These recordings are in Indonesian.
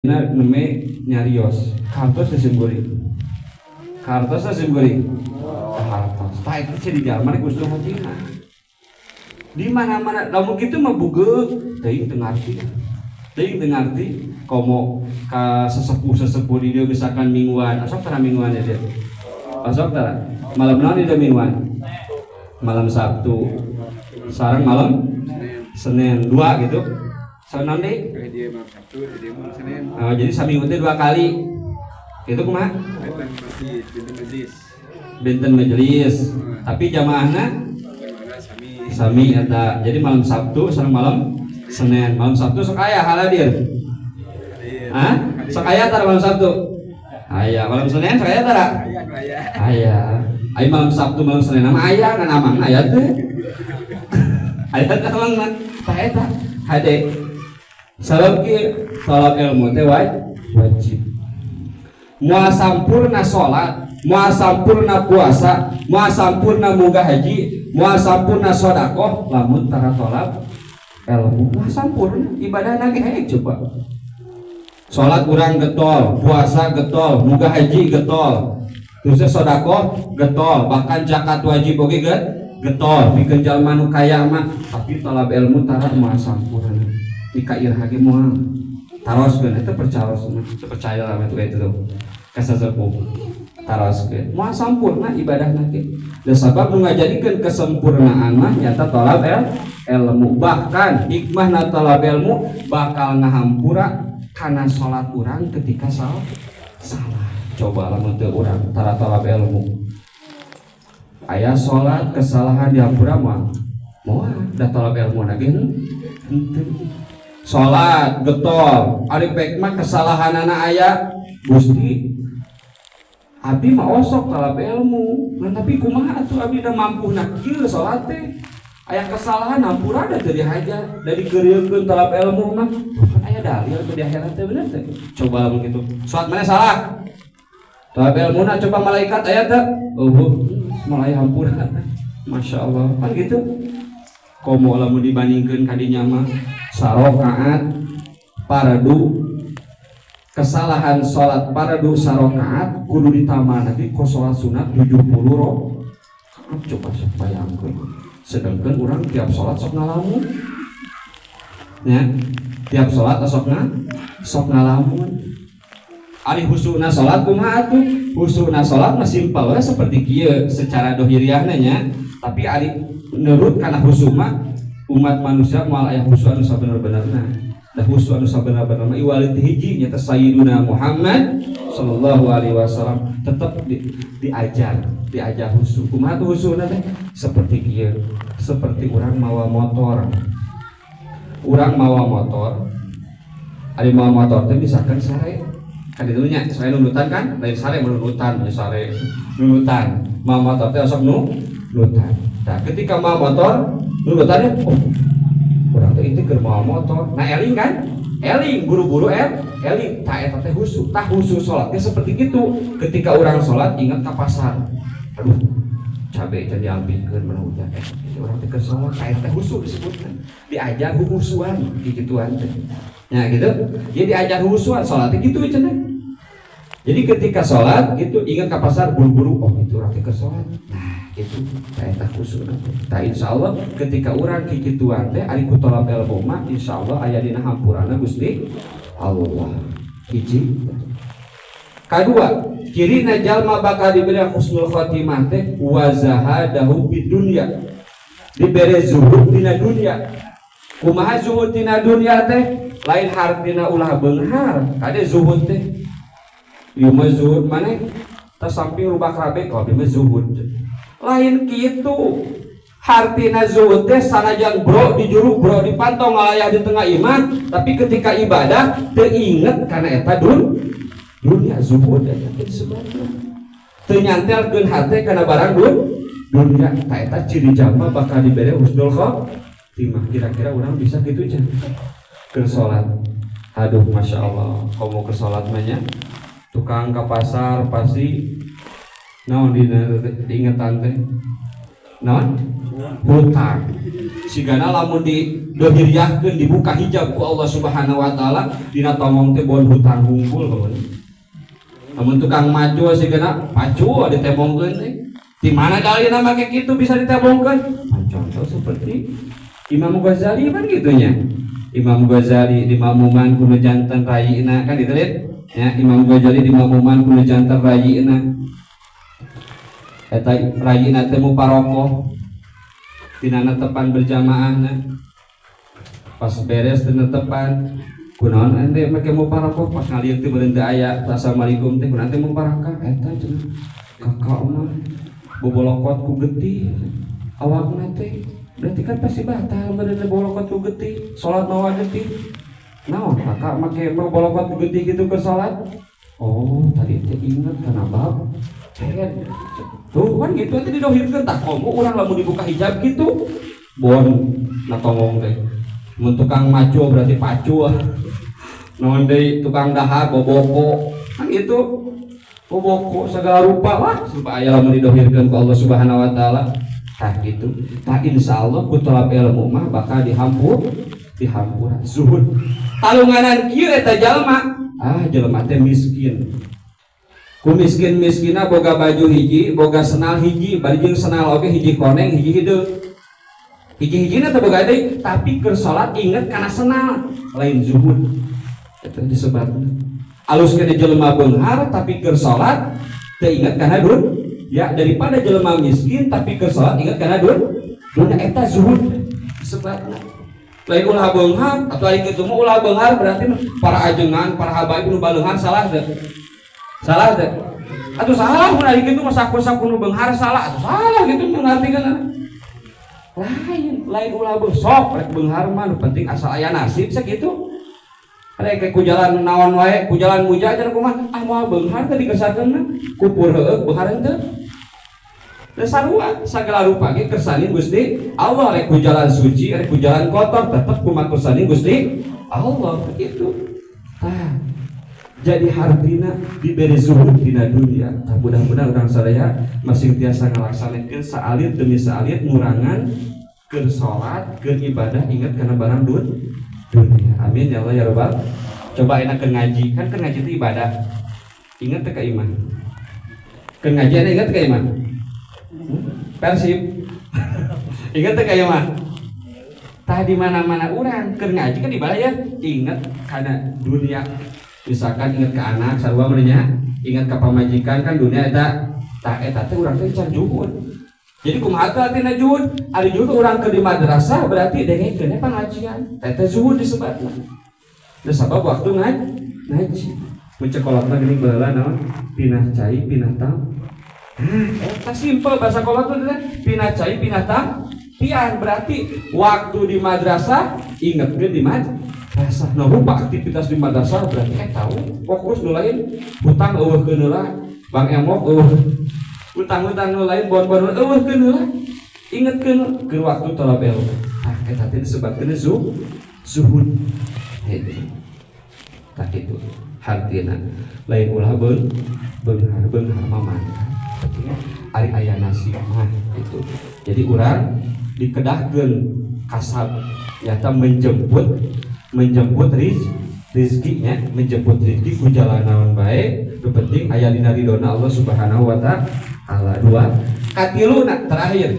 neme nyarios kartos disemburi kartos tak itu di Jerman Gusti Hotina di mana-mana lamun kitu mah buge teuing teu ngarti komo ka sesepuh di dia misalkan mingguan asok tara mingguan ya dia asok tara malam naon dia mingguan malam Sabtu sareng malam Senin 2 gitu saeunan deui dia malam Sabtu dia malam Senin jadi saminggu teh 2 kali itu kumaha benten majelis tapi jamaahna sami eta jadi malam Sabtu sareng malam Senin malam Sabtu sok aya haladir sok aya tara malam Sabtu aya malam Senin sok aya tara aya ai malam Sabtu malam Senin mah aya ngan amang aya teh aya teh amang mah tah eta hade sabab kieu talab ilmu teh wajib moal sampurna salat moal sampurna puasa moal sampurna munggah haji moal sampurna sedekah lamun tara talab ilmu moal sampurna ibadah lagi hae coba salat urang getol puasa getol munggah haji getol terus sedekah getol bahkan zakat wajib oge getol pikeun jalma nu kaya mah tapi talab ilmu tara moal sampurna dikair hage moal taroskeun eta percaya lah itu kasasepuh taroskeun moal sampurna ibadahna ge da sabab nu ngajadikeun kesempurnaan mah nyata talab ilmu bahkan hikmahna talab ilmu bakal ngahampura kana salat urang ketika salah coba lamun teu urang tara talab ilmu aya salat kesalahan dihampura mah moal da talab ilmu na ge henteu salat getol ari pek mah kesalahanana aya Gusti abdi mah osok talab ilmu ngan tapi kumaha atuh abdi da mampu nak kieu salat teh aya kesalahan hampura da teu dihaja da digeureulkeun talab ilmu mah aya dalil di akhirat teh bener teh coba lamun kitu salat mana salah talab ilmu na coba malaikat aya teh malai hampura masyaallah kan gitu komo lamun dibandingkeun kadinya mah sarokaat paradu kesalahan salat paradu sarokaat kudu ditambah lagi ku salat sunat 70 rakaat coba bayangkeun sedangkan urang tiap salat sok ngalamun ya tiap salat sok ngalamun ari husuna salat kumaha atuh husuna salat mah simpel we seperti kieu secara dohiriahna nya tapi ari menurut kana husu mah umat manusia moal aya husu anu sabener-benerna da husu anu sabener-benerna iwalit hiji nya sayyiduna Muhammad sallallahu alaihi wasallam tetep diajar husu kumaha tuh husuna teh seperti kieu seperti urang mawa motor ari mawa motor teh misalkan sare kan itu nya saya nunutan kan lain sare menunutan nya sare nunutan mawa motor teh osok nunutan. Nah, ketika mau motor, lu bertanya, kurang tuh itu keur mau motor. Nah, eling kan? Eling, buru-buru eling. Tak eta teh husu, tah husu salatnya seperti gitu. Ketika orang salat ingat ka pasar. Aduh, cabe teh diampikeun mun hujan. Urang teh keur salat, ka eta husu disebutkan. Diajar husuan digituan teh. Nah, gitu. Dia diajar husuan salatnya gitu cenah. Jadi ketika salat gitu ingat ka pasar buru-buru itu urang teh keur salat. Nah, itu eta khusus tah insyaallah ketika urang kikituan teh ari ku talab ilmu mah insyaallah aya dina hampurana Gusti Allah hiji kadua cirina jalma bakal diberi husnul khotimah teh wa zahadahu bid dunya dibere zuhud dina dunya kumaha zuhud dina dunya teh lain hartina ulah beunghar kade zuhud teh ieu mah zuhud maneh tah samping rubah rabe kalau ieu mah zuhud lain kitu hartina zuhud teh sanajan bro dijuru bro dipantau ngalayah di tengah iman tapi ketika ibadah teu inget kana eta dunia zuhud eta teh sebenarnya teu nyantelkeun hate kana barang dunia ta eta ciri jalma bakal dibere husnul khotimah kira-kira urang bisa kitu cenah keur salat aduh masyaallah komo keur salat mah nya tukang ka pasar pasti naon dina ingetan teh naon hutang sigana lamun didohiriyahkeun dibuka hijab ku Allah Subhanahu wa taala dina tongong teh boon hutang hungkul kawan. Lamun tukang maju sigana pacu ditemongkeun teh. Di mana dalilna make kitu bisa ditemongkeun? Contoh seperti Imam Ghazali kan gitunya. Imam Ghazali di mamuman kuno jantan rayina kan gitu ya. Imam Ghazali di mamuman kuno jantan rayina. Eta rayina teh muparokoh tina netepan berjamaahna. Pas beres tina netepan kunaon ente make muparokoh pas ngalieu teh beureun teu aya assalamualaikum teh kunaon teh muparakah eta cenah. Kakak mah bobolokot ku getih awakna teh. Berarti kan pasti batal bener bolokot ku getih salat nawa getih naon kakak make bolokot ku getih gitu ke salat. Oh tadi teh inget kana bab tuh kan gitu teh didohirkeun tah komo urang lamun dibuka hijab gitu bon natongong teh mun tukang maco berarti pacu naon deui tukang dahar boboko kan gitu boboko segala rupa lah supaya lamun didohirkeun ku Allah Subhanahu wa taala. Tah gitu, tah insyaallah ku tolab ilmu mah bakal dihampura zuhud. Talunganan kieu eta jalma, jalma teh miskin. Ku miskin-miskina boga baju hiji, boga senal hiji, bari jeung senal oge hiji koneng, hiji hideung. Hiji-hijina teh boga deui, tapi keur salat inget kana senal, lain zuhud. Eta disebutna. Alus kana jelema beunghar tapi keur salat teu inget kana dunia. Ya daripada jelema miskin tapi keur salat ingat kana dunia eta zuhud sebabna. Lain ulah beunghar atau ari kitu mah ulah beunghar berarti para ajengan, para habaib nu baleunghar salah teh. Salah teh. Atuh salah mun ari kitu mah sakur-sakur nu beunghar salah atuh salah gitu mun artikeun. Lain ulah sok rek beunghar mah nu penting asal aya nasib sakitu. Rek ku jalan naon wae, ku jalan muja aja kumaha moal beunghar teh dikesakeun mah kupur heueuh beunghar teh. Da sarua sagala rupa ge kersanin Gusti Allah rek ku jalan suci, rek ku jalan kotor tetep kumaha kersanin Gusti Allah begitu. Tah. Jadi hartina diberi zuhud dina dunia. Tah mudah-mudahan urang sadaya masih tiasa ngalaksanakeun saalit demi saalit ngurangan keur salat, keur ibadah ingat kana barang dunia. Amin ya Allah ya Rabbal. Coba enak ke ngaji, kan ke ngaji itu ibadah. Ingat ke iman. Ke ngaji ada ingat ke iman. Persib. Ingat ke iman. Tah di mana-mana urang ke ngaji kan ibadah ya. Ingat karena dunia. Misalkan ingat ke anak sarua meureunnya, ingat ke pamajikan kan dunia eta. Tah eta teh urang teh can juhud. Jadi kumaha teh artina zuhud? Ari zuhud urang ke di madrasah berarti dengekeun pengajian. Eta zuhud disebutna. Da sabab waktu ngaji. Mun cekolotna geuning baheula naon? Pinah cai, pinah tam. Eta simpel bahasa kolot teh pinah cai, pinah tam. Pian berarti waktu di madrasah ingetkeun di madrasah. Nah, rupa aktivitas di madrasah berarti tahu fokus nu lain hutang eueuhkeun heula. Bang Emok utang-utang nu lain bon-bon eueuhkeun heula. Ingetkeun ke waktu tolab ilmu. Eta teh disebutkeun zuhud. Tak itu hartina lain ulah beunghar maman. Ari aya nasib mah itu. Jadi urang dikedahkeun kasab nyata menjemput rizkinya, menjemput rizki ku jalan naon bae. Nu penting aya dina ridona Allah Subhanahu wa taala. Dua katiluna terakhir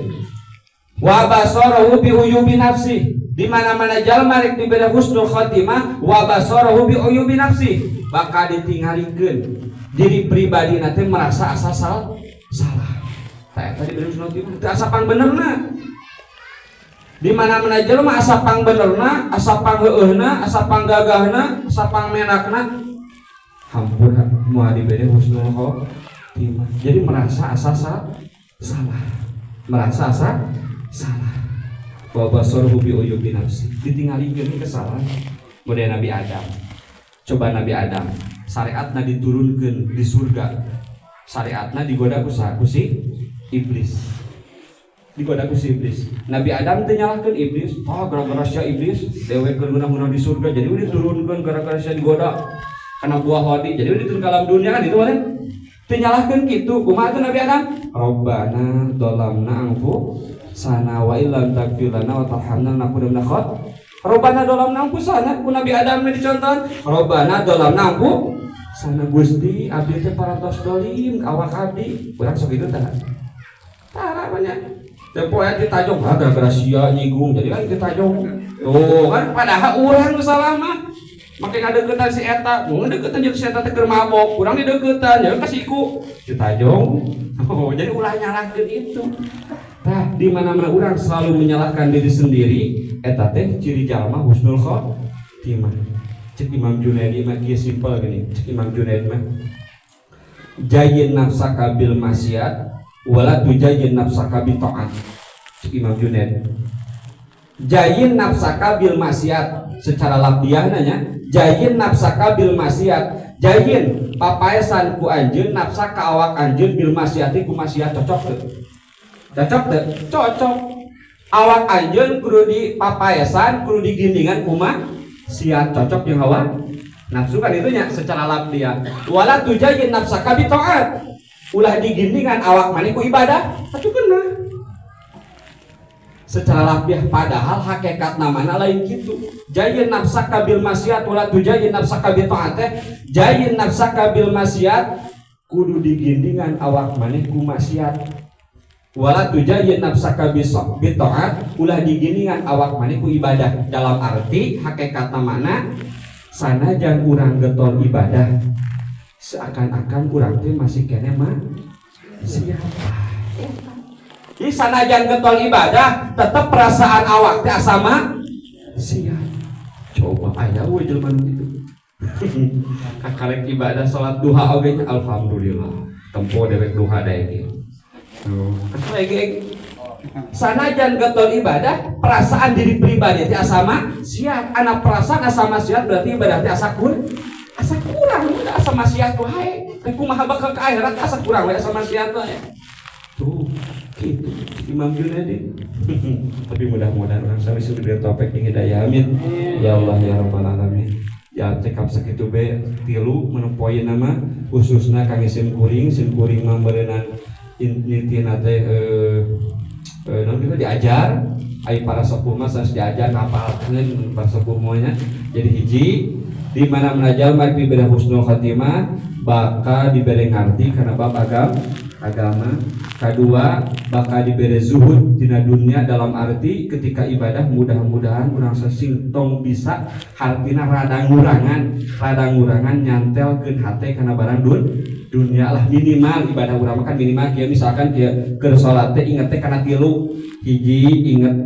wa basarahu bi uyubi nafsi. Di mana-mana jalma rek diberi husnul khotimah wa basarahu bi uyubi nafsi bakal ditinggalikeun diri pribadi nanti merasa asa salah. Tah eta diberi husnul khotimah teu asa pang benerna. Di mana-mana jalma asa pang benerna, asa pang heueuhna, asa pang gagahna, asa pang menakna hampura moal diberi husnul khotimah. Jadi merasa asa salah. Merasa asa salah. Wa basaruhu bi uyubi nafsi. Ditinggalikeun kesalahan. Model Nabi Adam. Coba Nabi Adam, syariatna diturunkeun di surga. Syariatna digoda ku si iblis. Digoda ku si iblis. Nabi Adam teh nyalahkeun iblis. Gara-gara sia iblis dewek geuna-geuna di surga. Jadi diturunkeun gara-gara sia digoda kana buah wadi. Jadi diturunkeun ke alam dunia kan itu mah. Teu nyalahkeun kitu. Kumaha teh Nabi Adam? Rabbana dzalamna sana wa illam taghfir lana wa tarhamna nakuna minal khasirin. Robana dalam nampu sana ku Nabi Adam dicontoh. Robana dalam nampu sana Gusti abdi teh parantos dolim awak abdi. Urang sok kitu tah. Tara banyak. Tempo aya ditajong gara-gara sia nyigung jadi kan ditajong. Oh kan padahal urang nu salah mah. Make ngadeukeutan si eta, mun ngadeukeutan jeung si eta teh keur mabok, urang dideuketan jeung kasiku ditajong. Oh jadi ulah nyalahkeun itu. Tah di mana-mana urang selalu menyalahkan diri sendiri. Eta teh ciri jalma husnul khotimah. Cek Imam Junaidi mah kieu simpel gini. Cek Imam Junaidi mah jayyin nafsaka bil maksiat wala tujayyin nafsaka bi ta'at. Cek Imam Junaidi. Jayyin nafsaka bil maksiat secara lafziah nanya jayyin nafsaka bil maksiat. Jayyin papaesan ku anjeun nafsaka awak anjeun bil maksiati ku maksiat cocok teu? Cocok teu? Cocok. Awak anjeun kudu dipapaesan, kudu digindingan kumaha siat cocok jeung hawa nafsu kan itu nya secara lafziah. Wala tujayyin nafsaka bi taat. Ulah digindingan awak maneh ku ibadah, atuh keuna. Secara lafziah padahal hakikat namana lain kitu. Jayyin nafsaka bil maksiat wala tujayyin nafsaka bi taat. Jayyin nafsaka bil maksiat kudu digindingan awak maneh ku maksiat. Wala tujayyin nafsaka bi taat ulah digindingan awak maneh ku ibadah. Dalam arti hakikat mana sanajan urang getol ibadah seakan-akan urang teh masih kene mah siapa. Di sanajan getol ibadah tetap perasaan awak teh asa mah siap. Coba aya we jelema nu kitu. Kakarek ibadah salat duha oge alhamdulillah. Tempo dewek duha dae kieu. Sanajan getol ibadah perasaan diri pribadi teh asa maksiat. Anak perasaan asa maksiat berarti ibadah teh asa kurang, asa maksiat wae. Kumaha bakal ka akhirat asa kurang we asa maksiat wae. Tuh, gitu Imam Junaidi. Tapi mudah-mudahan orang sami sudah diberi taufik jeung hidayah amin. Ya Allah ya rabbal alamin. Ya cekap sakitu be tilu menu poin nama khususna kang sim kuring mah beureunan intina teh non kita diajar ai para sepuh mah harus diajar ngapalkeun para sepuh moanya. Jadi hiji di mana menajal mari diberi husnul khatimah bakal diberi ngarti karena bab agama. Kedua bakal diberi zuhud dina dunia dalam arti ketika ibadah mudah-mudahan urang sasingtong bisa hartina rada ngurangan nyantelkeun hate kana barang dunia lah minimal ibadah urang kan minimal kieu misalkan kieu keur salat teh inget teh kana tilu. Hiji inget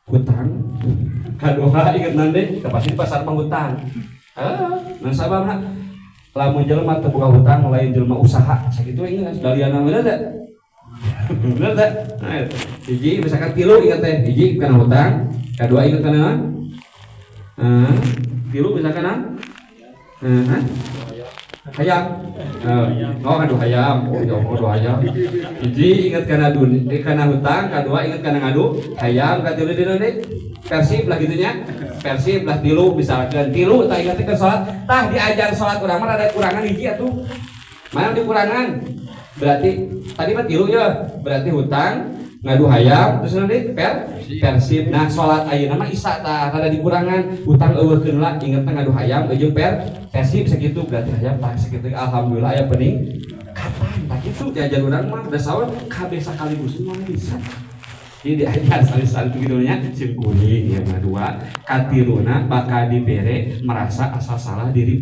hutang, kadua inget nande pasti pasar penghutang. Nah sababna lamun jelema teu boga hutang lain jelema usaha sakitu inget daliana bener teh. Bener teh. Nah, hiji misalkan tilu inget teh hiji kana hutang, kadua inget kana tilu misalkan hayam. Aduh hayam. Aduh hayam. Hiji ingat kana hutang, kedua ingat kana ngadu hayam, katilu dina deui persib lah gitunya. Persib lah tilu misalkan tilu tah ingat ke salat, tah diajar salat urang mah ada kurangan hiji atuh. Mana dikurangan? Berarti tadi mah tilu ya, berarti hutang, ngadu hayam, terus nanti persib. Nah salat ayeuna mah isya tah rada dikurangan, hutang eueuhkeun lah inget ngadu hayam jeung persib segitu berarti hayam tah segitu alhamdulillah aya pening kapan tah kitu diajar urang mah da saur kabeh sakaligus mah bisa. Jadi diajar sali-sali kitu nya sim kuring yang ngadua katiluna bakal dibere merasa asa salah diri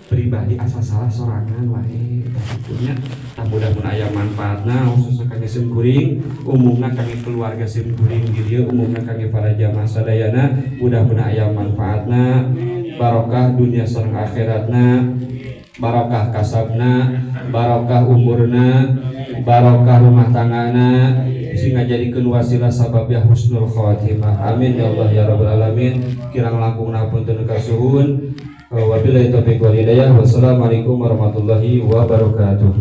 pribadi asa salah sorangan wae kitu nya. Mudah-mudahan aya manfaatna khususna kangge sim kuring umumna kangge keluarga sim kuring di dieu umumna kangge para jamaah sadayana mudah-mudahan aya manfaatna barokah dunia sareng akhiratna barokah kasabna barokah umurna barokah rumah tanggana sehingga jadikeun wasilah sababnya husnul khotimah amin ya Allah ya rabbal alamin. Kirang langkungna punten kasuhun wabillahi taufiq wal hidayah wassalamualaikum warahmatullahi wabarakatuh.